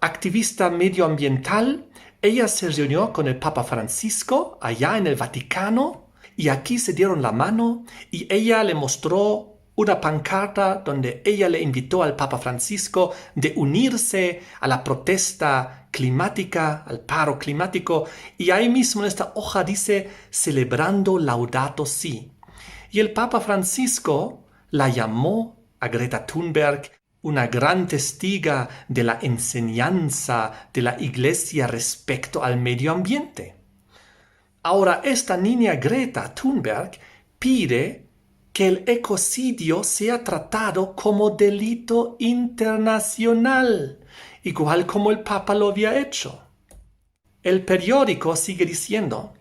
activista medioambiental. Ella se reunió con el Papa Francisco allá en el Vaticano y aquí se dieron la mano y ella le mostró una pancarta donde ella le invitó al Papa Francisco de unirse a la protesta climática, al paro climático, y ahí mismo en esta hoja dice celebrando Laudato Si. Y el Papa Francisco la llamó a Greta Thunberg una gran testiga de la enseñanza de la Iglesia respecto al medio ambiente. Ahora, esta niña Greta Thunberg pide que el ecocidio sea tratado como delito internacional, igual como el Papa lo había hecho. El periódico sigue diciendo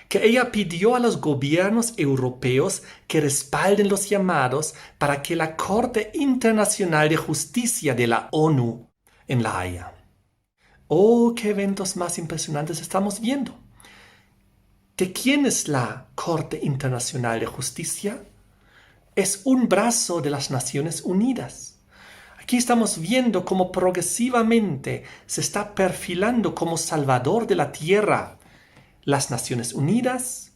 que ella pidió a los gobiernos europeos que respalden los llamados para que la Corte Internacional de Justicia de la ONU en La Haya. Oh, qué eventos más impresionantes estamos viendo. ¿De quién es la Corte Internacional de Justicia? Es un brazo de las Naciones Unidas. Aquí estamos viendo cómo progresivamente se está perfilando como salvador de la tierra las Naciones Unidas,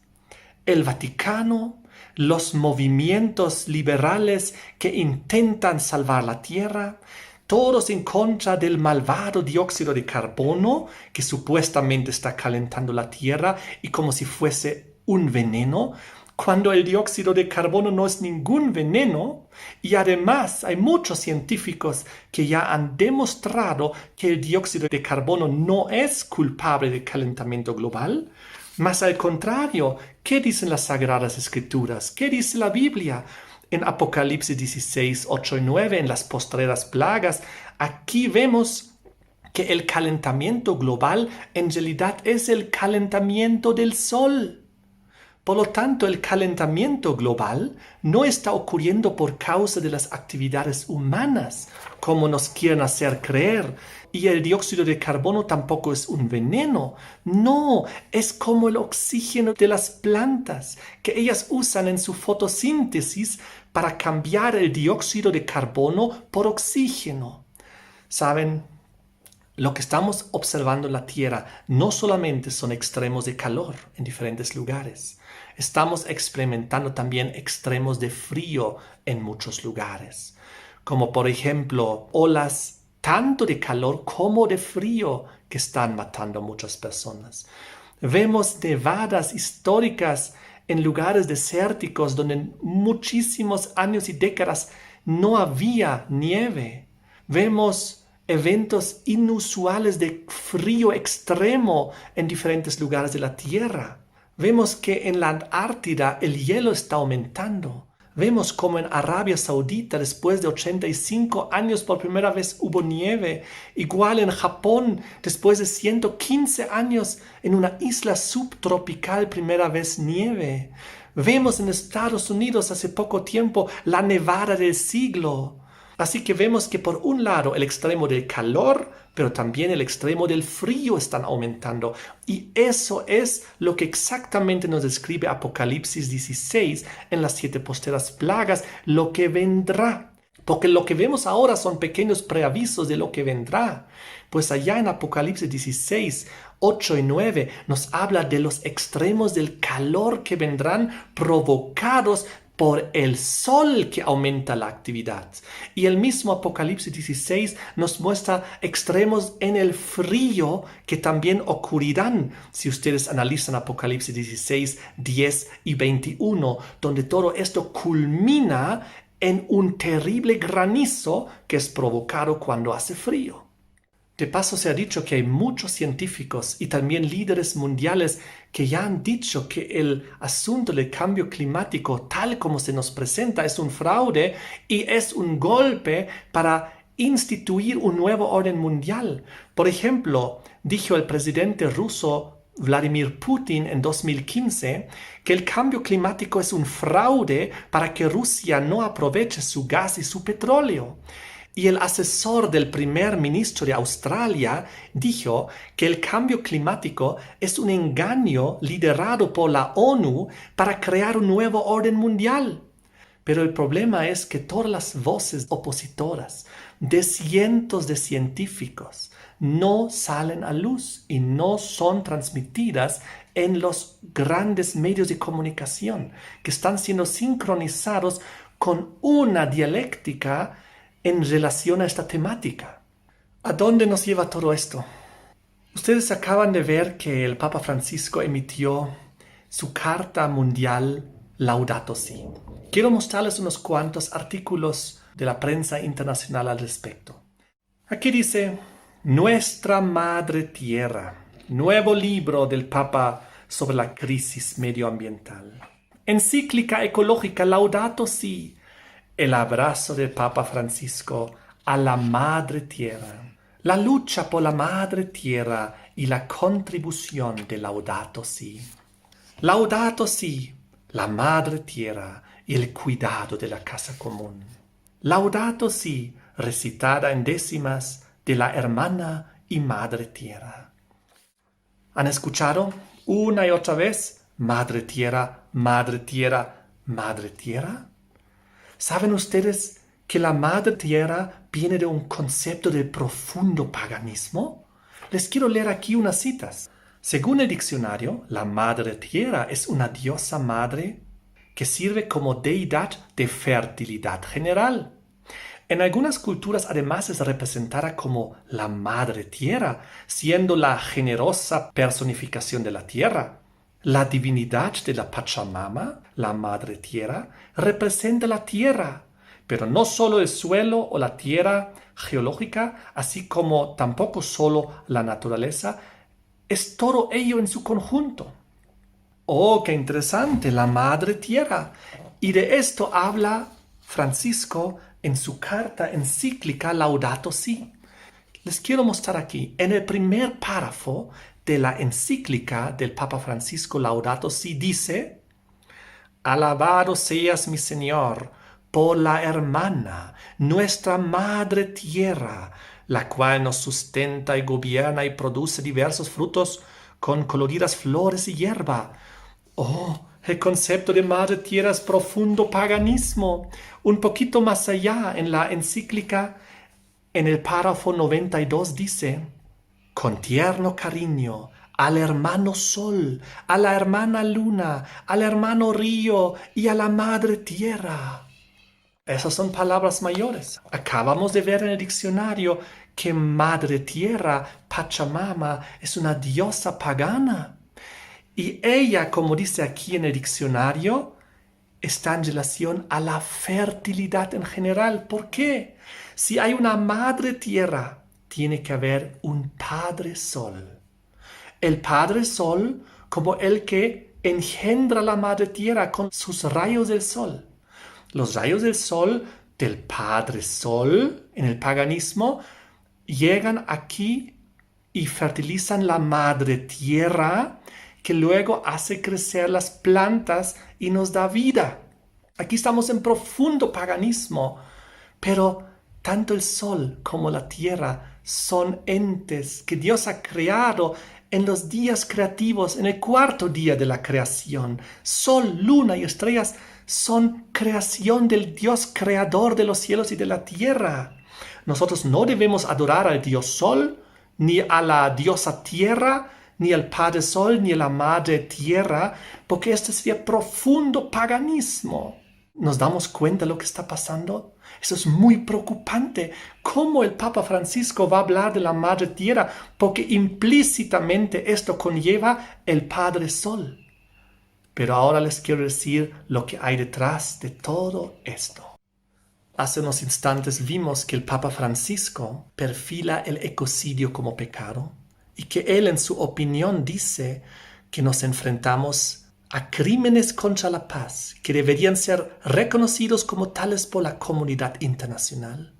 el Vaticano, los movimientos liberales que intentan salvar la tierra, todos en contra del malvado dióxido de carbono que supuestamente está calentando la tierra y como si fuese un veneno, cuando el dióxido de carbono no es ningún veneno. Y además hay muchos científicos que ya han demostrado que el dióxido de carbono no es culpable del calentamiento global. Más al contrario, ¿qué dicen las Sagradas Escrituras? ¿Qué dice la Biblia? En Apocalipsis 16, 8 y 9, en las postreras plagas, aquí vemos que el calentamiento global en realidad es el calentamiento del sol. Por lo tanto, el calentamiento global no está ocurriendo por causa de las actividades humanas, como nos quieren hacer creer. Y el dióxido de carbono tampoco es un veneno. No, es como el oxígeno de las plantas, que ellas usan en su fotosíntesis para cambiar el dióxido de carbono por oxígeno. ¿Saben? Lo que estamos observando en la Tierra no solamente son extremos de calor en diferentes lugares. Estamos experimentando también extremos de frío en muchos lugares, como por ejemplo olas tanto de calor como de frío que están matando a muchas personas. Vemos nevadas históricas en lugares desérticos donde en muchísimos años y décadas no había nieve. Vemos eventos inusuales de frío extremo en diferentes lugares de la Tierra. Vemos que en la Antártida el hielo está aumentando. Vemos como en Arabia Saudita, después de 85 años, por primera vez hubo nieve. Igual en Japón, después de 115 años, en una isla subtropical, primera vez nieve. Vemos en Estados Unidos hace poco tiempo la nevada del siglo. Así que vemos que por un lado el extremo del calor, pero también el extremo del frío están aumentando. Y eso es lo que exactamente nos describe Apocalipsis 16 en las 7 posteras plagas, lo que vendrá. Porque lo que vemos ahora son pequeños preavisos de lo que vendrá. Pues allá en Apocalipsis 16, 8 y 9 nos habla de los extremos del calor que vendrán provocados por el sol que aumenta la actividad. Y el mismo Apocalipsis 16 nos muestra extremos en el frío que también ocurrirán si ustedes analizan Apocalipsis 16, 10 y 21, donde todo esto culmina en un terrible granizo que es provocado cuando hace frío. De paso se ha dicho que hay muchos científicos y también líderes mundiales que ya han dicho que el asunto del cambio climático tal como se nos presenta es un fraude y es un golpe para instituir un nuevo orden mundial. Por ejemplo, dijo el presidente ruso Vladimir Putin en 2015 que el cambio climático es un fraude para que Rusia no aproveche su gas y su petróleo. Y el asesor del primer ministro de Australia dijo que el cambio climático es un engaño liderado por la ONU para crear un nuevo orden mundial. Pero el problema es que todas las voces opositoras de cientos de científicos no salen a luz y no son transmitidas en los grandes medios de comunicación que están siendo sincronizados con una dialéctica en relación a esta temática. ¿A dónde nos lleva todo esto? Ustedes acaban de ver que el Papa Francisco emitió su carta mundial Laudato Si. Quiero mostrarles unos cuantos artículos de la prensa internacional al respecto. Aquí dice, Nuestra Madre Tierra, nuevo libro del Papa sobre la crisis medioambiental. Encíclica ecológica Laudato Si. El abrazo del Papa Francisco a la Madre Tierra, la lucha por la Madre Tierra y la contribución de Laudato Si. Laudato Si, la Madre Tierra y el cuidado de la casa común. Laudato Si, recitada en décimas de la hermana y Madre Tierra. ¿Han escuchado una y otra vez? Madre Tierra, Madre Tierra, Madre Tierra. ¿Saben ustedes que la Madre Tierra viene de un concepto de profundo paganismo? Les quiero leer aquí unas citas. Según el diccionario, la Madre Tierra es una diosa madre que sirve como deidad de fertilidad general. En algunas culturas además es representada como la Madre Tierra, siendo la generosa personificación de la tierra. La divinidad de la Pachamama, la Madre Tierra, representa la tierra, pero no solo el suelo o la tierra geológica, así como tampoco solo la naturaleza, es todo ello en su conjunto. ¡Oh, qué interesante! La Madre Tierra. Y de esto habla Francisco en su carta encíclica Laudato Si. Les quiero mostrar aquí, en el primer párrafo de la encíclica del Papa Francisco Laudato Si dice, Alabado seas mi Señor por la hermana, nuestra Madre Tierra, la cual nos sustenta y gobierna y produce diversos frutos con coloridas flores y hierba. Oh, el concepto de Madre Tierra es profundo paganismo. Un poquito más allá, en la encíclica, en el párrafo 92 dice, con tierno cariño, al hermano sol, a la hermana luna, al hermano río y a la Madre Tierra. Esas son palabras mayores. Acabamos de ver en el diccionario que Madre Tierra, Pachamama, es una diosa pagana. Y ella, como dice aquí en el diccionario, está en relación a la fertilidad en general. ¿Por qué? Si hay una madre tierra, tiene que haber un padre sol. El padre sol como el que engendra la madre tierra con sus rayos del sol. Los rayos del sol del padre sol en el paganismo llegan aquí y fertilizan la madre tierra, que luego hace crecer las plantas y nos da vida. Aquí estamos en profundo paganismo, pero tanto el sol como la tierra son entes que Dios ha creado en los días creativos, en el cuarto día de la creación. Sol, luna y estrellas son creación del Dios creador de los cielos y de la tierra. Nosotros no debemos adorar al Dios Sol, ni a la diosa Tierra, ni al Padre Sol, ni a la Madre Tierra, porque esto sería profundo paganismo. ¿Nos damos cuenta de lo que está pasando? Eso es muy preocupante. ¿Cómo el Papa Francisco va a hablar de la Madre Tierra? Porque implícitamente esto conlleva el Padre Sol. Pero ahora les quiero decir lo que hay detrás de todo esto. Hace unos instantes vimos que el Papa Francisco perfila el ecocidio como pecado y que él en su opinión dice que nos enfrentamos a crímenes contra la paz que deberían ser reconocidos como tales por la comunidad internacional.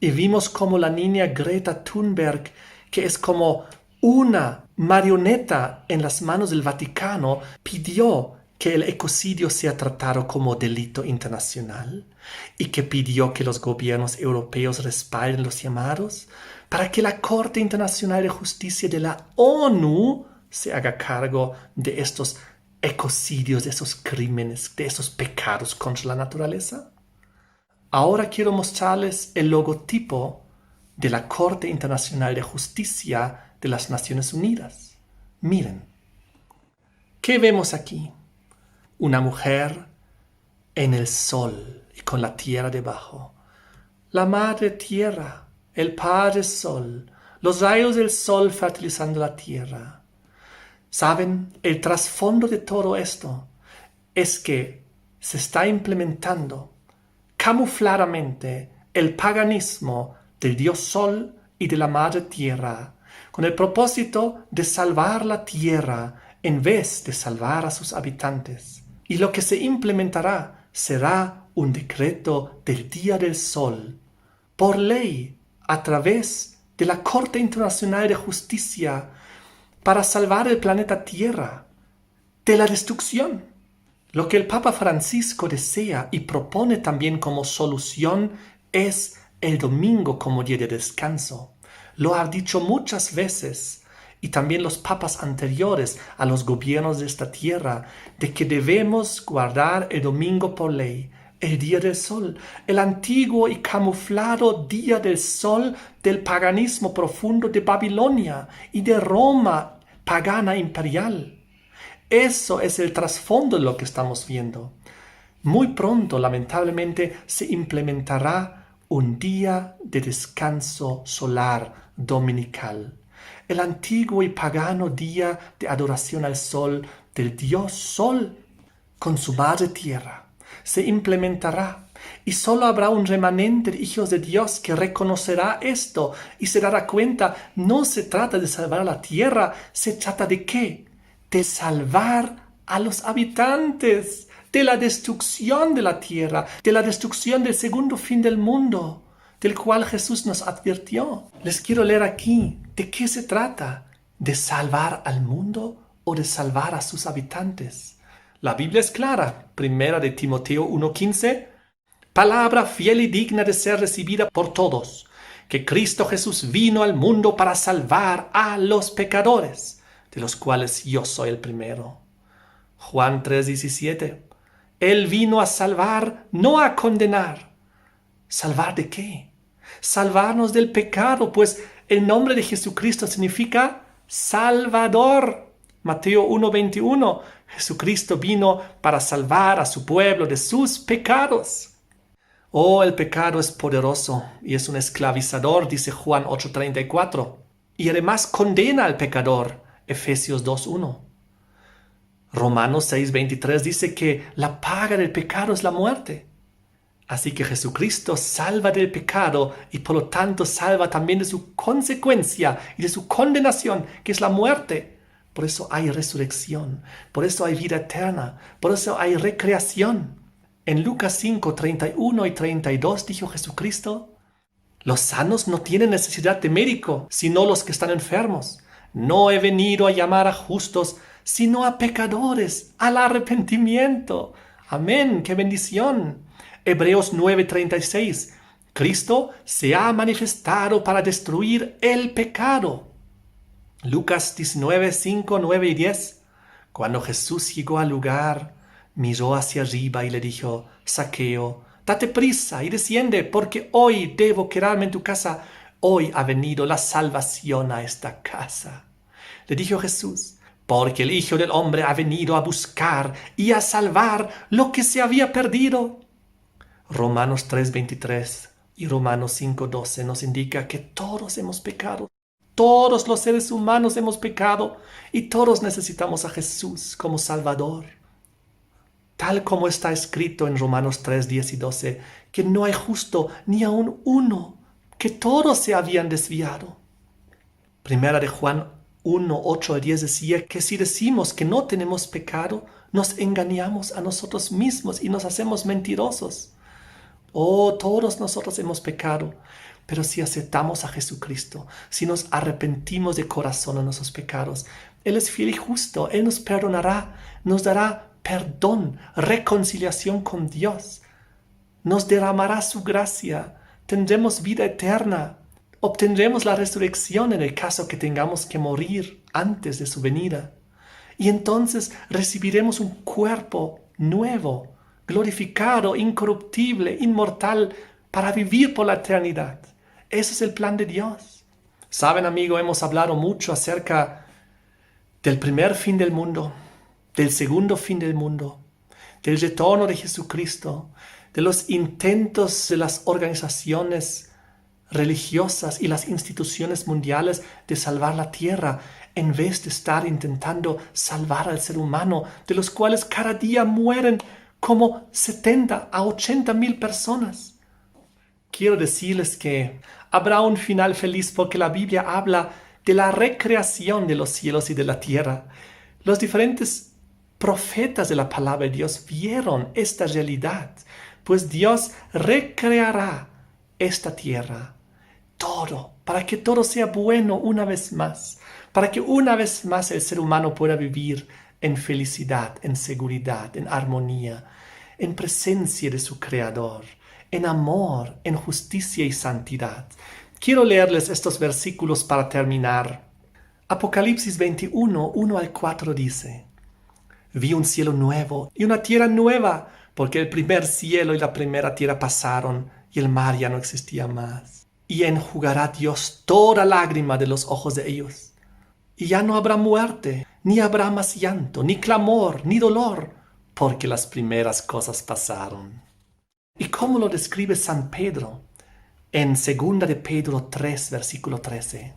Y vimos como la niña Greta Thunberg, que es como una marioneta en las manos del Vaticano, pidió que el ecocidio sea tratado como delito internacional y que pidió que los gobiernos europeos respalden los llamados para que la Corte Internacional de Justicia de la ONU se haga cargo de estos ecocidios, de esos crímenes, de esos pecados contra la naturaleza. Ahora quiero mostrarles el logotipo de la Corte Internacional de Justicia de las Naciones Unidas. Miren, ¿qué vemos aquí? Una mujer en el sol y con la tierra debajo. La madre tierra, el padre sol, los rayos del sol fertilizando la tierra. ¿Saben? El trasfondo de todo esto es que se está implementando camufladamente el paganismo del dios sol y de la madre tierra, con el propósito de salvar la tierra en vez de salvar a sus habitantes. Y lo que se implementará será un decreto del Día del Sol, por ley, a través de la Corte Internacional de Justicia, para salvar el planeta Tierra de la destrucción. Lo que el Papa Francisco desea y propone también como solución es el domingo como día de descanso. Lo ha dicho muchas veces, y también los papas anteriores a los gobiernos de esta tierra, de que debemos guardar el domingo por ley, el día del sol, el antiguo y camuflado día del sol del paganismo profundo de Babilonia y de Roma pagana imperial. Eso es el trasfondo de lo que estamos viendo. Muy pronto, lamentablemente, se implementará un día de descanso solar dominical. El antiguo y pagano día de adoración al sol del dios sol con su madre tierra se implementará, y solo habrá un remanente de hijos de Dios que reconocerá esto y se dará cuenta, no se trata de salvar a la tierra, se trata de ¿qué? De salvar a los habitantes, de la destrucción de la tierra, de la destrucción del segundo fin del mundo, del cual Jesús nos advirtió. Les quiero leer aquí, ¿de qué se trata? ¿De salvar al mundo o de salvar a sus habitantes? La Biblia es clara, 1 de Timoteo 1:15, palabra fiel y digna de ser recibida por todos, que Cristo Jesús vino al mundo para salvar a los pecadores, de los cuales yo soy el primero. Juan 3:17, Él vino a salvar, no a condenar. ¿Salvar de qué? Salvarnos del pecado, pues el nombre de Jesucristo significa Salvador. Mateo 1:21, Jesucristo vino para salvar a su pueblo de sus pecados. Oh, el pecado es poderoso y es un esclavizador, dice Juan 8:34. Y además condena al pecador, Efesios 2:1. Romanos 6:23 dice que la paga del pecado es la muerte. Así que Jesucristo salva del pecado y por lo tanto salva también de su consecuencia y de su condenación, que es la muerte. Por eso hay resurrección, por eso hay vida eterna, por eso hay recreación. En Lucas 5, 31 y 32 dijo Jesucristo: los sanos no tienen necesidad de médico, sino los que están enfermos. No he venido a llamar a justos, sino a pecadores, al arrepentimiento. Amén, qué bendición. Hebreos 9:36. Cristo se ha manifestado para destruir el pecado. Lucas 19:5, 9 y 10. Cuando Jesús llegó al lugar, miró hacia arriba y le dijo: Zaqueo, date prisa y desciende, porque hoy debo quedarme en tu casa. Hoy ha venido la salvación a esta casa. Le dijo Jesús: porque el Hijo del Hombre ha venido a buscar y a salvar lo que se había perdido. Romanos 3:23 y Romanos 5:12 nos indica que todos hemos pecado. Todos los seres humanos hemos pecado y todos necesitamos a Jesús como Salvador. Tal como está escrito en Romanos 3:10 y 12, que no hay justo ni aun uno, que todos se habían desviado. Primera de Juan 1:8 y 10 decía que si decimos que no tenemos pecado, nos engañamos a nosotros mismos y nos hacemos mentirosos. Oh, todos nosotros hemos pecado, pero si aceptamos a Jesucristo, si nos arrepentimos de corazón de nuestros pecados, Él es fiel y justo, Él nos perdonará, nos dará perdón, reconciliación con Dios, nos derramará su gracia, tendremos vida eterna, obtendremos la resurrección en el caso que tengamos que morir antes de su venida, y entonces recibiremos un cuerpo nuevo, glorificado, incorruptible, inmortal, para vivir por la eternidad. Ese es el plan de Dios. Saben, amigo, hemos hablado mucho acerca del primer fin del mundo, del segundo fin del mundo, del retorno de Jesucristo, de los intentos de las organizaciones religiosas y las instituciones mundiales de salvar la tierra, en vez de estar intentando salvar al ser humano, de los cuales cada día mueren como 70 a 80 mil personas. Quiero decirles que habrá un final feliz porque la Biblia habla de la recreación de los cielos y de la tierra. Los diferentes profetas de la palabra de Dios vieron esta realidad, pues Dios recreará esta tierra, todo, para que todo sea bueno una vez más, para que una vez más el ser humano pueda vivir en felicidad, en seguridad, en armonía, en presencia de su Creador, en amor, en justicia y santidad. Quiero leerles estos versículos para terminar. Apocalipsis 21, 1 al 4 dice: vi un cielo nuevo y una tierra nueva, porque el primer cielo y la primera tierra pasaron y el mar ya no existía más. Y enjugará Dios toda lágrima de los ojos de ellos. Y ya no habrá muerte, ni habrá más llanto, ni clamor, ni dolor, porque las primeras cosas pasaron. ¿Y cómo lo describe San Pedro? En 2 de Pedro 3, versículo 13.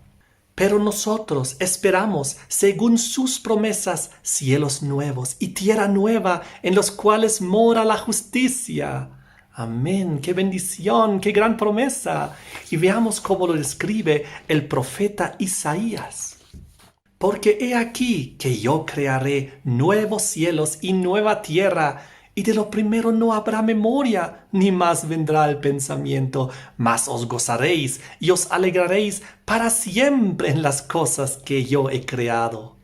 Pero nosotros esperamos, según sus promesas, cielos nuevos y tierra nueva, en los cuales mora la justicia. Amén, qué bendición, qué gran promesa. Y veamos cómo lo describe el profeta Isaías. Porque he aquí que yo crearé nuevos cielos y nueva tierra, y de lo primero no habrá memoria, ni más vendrá el pensamiento, mas os gozaréis y os alegraréis para siempre en las cosas que yo he creado.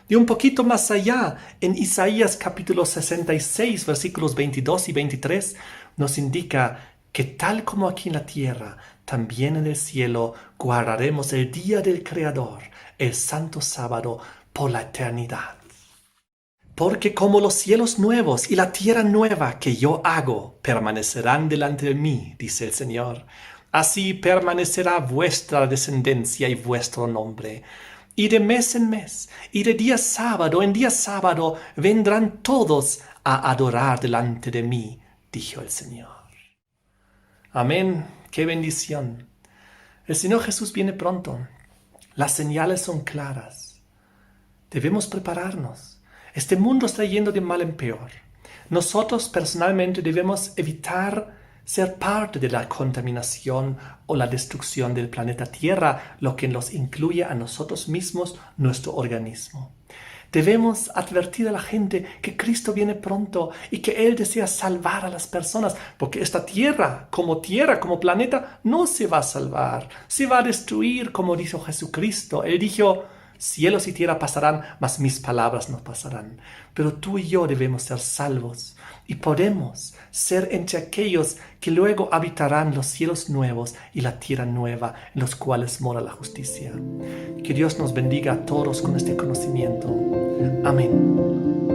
Y un poquito más allá, en Isaías capítulo 66, versículos 22 y 23, nos indica que tal como aquí en la tierra, también en el cielo guardaremos el día del Creador, el santo sábado, por la eternidad. Porque como los cielos nuevos y la tierra nueva que yo hago permanecerán delante de mí, dice el Señor, así permanecerá vuestra descendencia y vuestro nombre. Y de mes en mes, y de día sábado en día sábado, vendrán todos a adorar delante de mí, dijo el Señor. Amén, qué bendición. El Señor Jesús viene pronto. Las señales son claras. Debemos prepararnos. Este mundo está yendo de mal en peor. Nosotros personalmente debemos evitar ser parte de la contaminación o la destrucción del planeta Tierra, lo que nos incluye a nosotros mismos, nuestro organismo. Debemos advertir a la gente que Cristo viene pronto y que Él desea salvar a las personas, porque esta tierra, como planeta, no se va a salvar, se va a destruir, como dijo Jesucristo. Él dijo: cielos y tierra pasarán, mas mis palabras no pasarán. Pero tú y yo debemos ser salvos y podemos ser entre aquellos que luego habitarán los cielos nuevos y la tierra nueva, en los cuales mora la justicia. Que Dios nos bendiga a todos con este conocimiento. Amén.